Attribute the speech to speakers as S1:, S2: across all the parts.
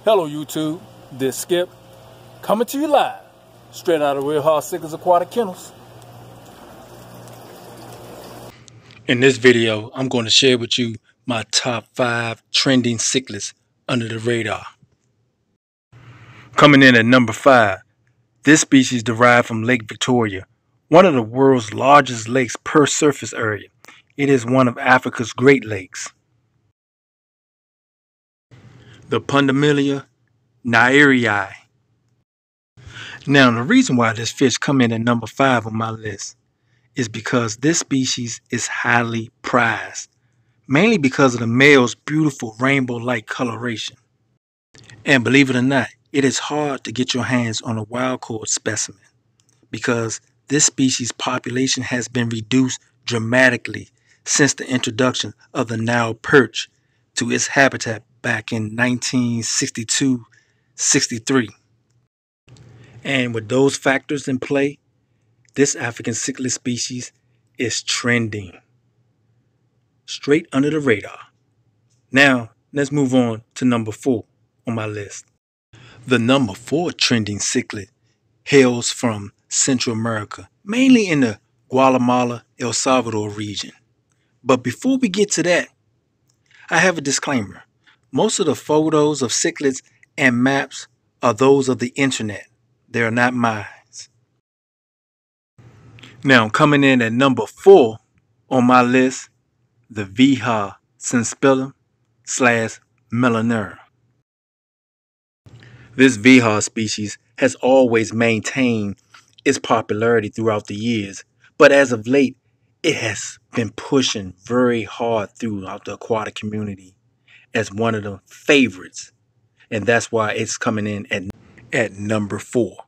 S1: Hello YouTube, this Skip, coming to you live, straight out of Real Hard Cichlids Aquatic Kennels. In this video, I'm going to share with you my top 5 trending cichlids under the radar. Coming in at number 5, this species derived from Lake Victoria, one of the world's largest lakes per surface area. It is one of Africa's Great Lakes. The Pandamiglio naeri. Now, the reason why this fish come in at number 5 on my list is because this species is highly prized, mainly because of the male's beautiful rainbow-like coloration. And believe it or not, it is hard to get your hands on a wild-caught specimen because this species population has been reduced dramatically since the introduction of the Nile perch to its habitat back in 1962-63. And with those factors in play, this African cichlid species is trending straight under the radar. Now, let's move on to number 4 on my list. The number 4 trending cichlid hails from Central America, mainly in the Guatemala, El Salvador region. But before we get to that, I have a disclaimer. Most of the photos of cichlids and maps are those of the internet. They are not mine. Now, coming in at number 4 on my list, the Vihopillaria / milliner. This Vihop species has always maintained its popularity throughout the years, but as of late, it has been pushing very hard throughout the aquatic community as one of the favorites, and that's why it's coming in at number 4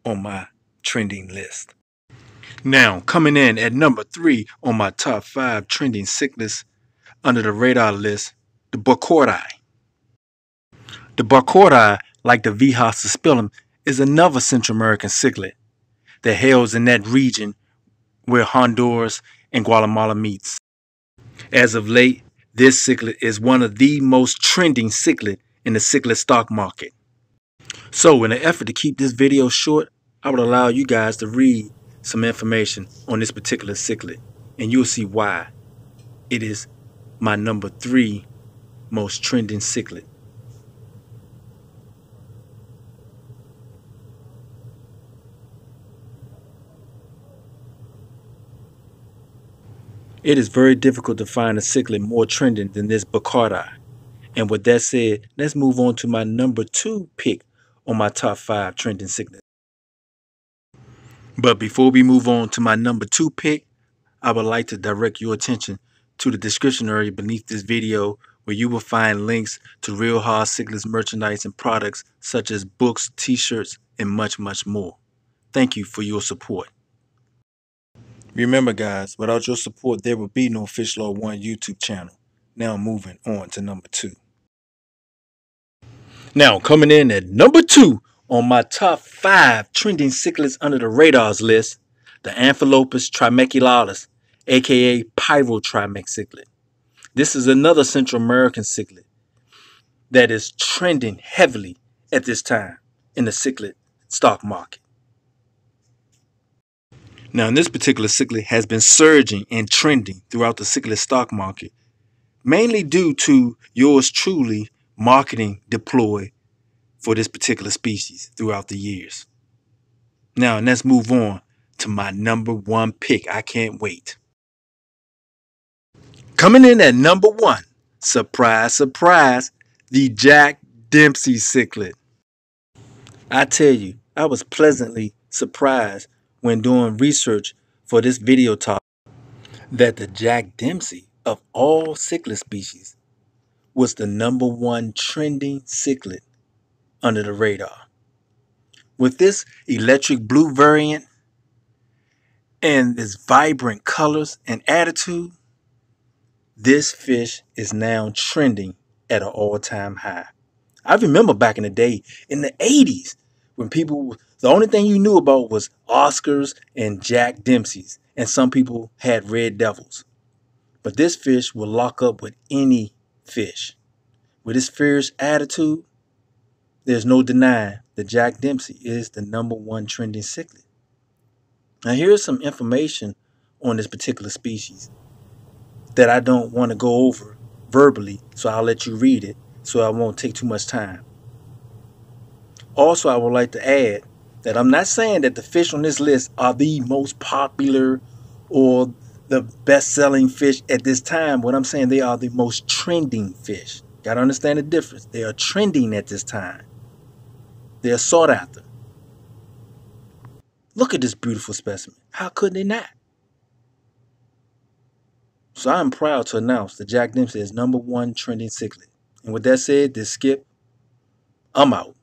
S1: on my trending list. Now, coming in at number 3 on my top 5 trending cichlids under the radar list, the Aquatic. The Aquatic, like the Vihopillaria spillin, is another Central American cichlid that hails in that region where Honduras and Guatemala meets. As of late, this cichlid is one of the most trending cichlid in the cichlid stock market. So, in an effort to keep this video short, I would allow you guys to read some information on this particular cichlid, and you'll see why it is my number 3 most trending cichlid. It is very difficult to find a cichlid more trending than this Aquatic. And with that said, let's move on to my number 2 pick on my top 5 trending cichlid. But before we move on to my number 2 pick, I would like to direct your attention to the description area beneath this video, where you will find links to Real Hard Cichlids merchandise and products such as books, t-shirts, and much, much more. Thank you for your support. Remember guys, without your support, there would be no fishlaw1 YouTube channel. Now moving on to number 2. Now coming in at number 2 on my top 5 trending cichlids under the radars list, the Amphilopas trimeculatus, aka Pyrotrimex cichlid. This is another Central American cichlid that is trending heavily at this time in the cichlid stock market. Now, this particular cichlid has been surging and trending throughout the cichlid stock market, mainly due to yours truly marketing deploy for this particular species throughout the years. Now, let's move on to my number 1 pick. I can't wait. Coming in at number 1, surprise, surprise, the Jack Dempsey cichlid. I tell you, I was pleasantly surprised when doing research for this video topic that the Jack Dempsey of all cichlid species was the number 1 trending cichlid under the radar. With this electric blue variant and its vibrant colors and attitude, this fish is now trending at an all-time high. I remember back in the day, in the 80s, when the only thing you knew about was Oscars and Jack Dempseys, and some people had Red Devils. But this fish will lock up with any fish. With his fierce attitude, There's no denying that Jack Dempsey is the #1 trending cichlid. Now, here's some information on this particular species that I don't want to go over verbally, so I'll let you read it so I won't take too much time. Also, I would like to add that I'm not saying that the fish on this list are the most popular or the best-selling fish at this time. What I'm saying, they are the most trending fish. Got to understand the difference. They are trending at this time. They are sought after. Look at this beautiful specimen. How could they not? So I'm proud to announce that Jack Dempsey is #1 trending cichlid. And with that said, this Skip, I'm out.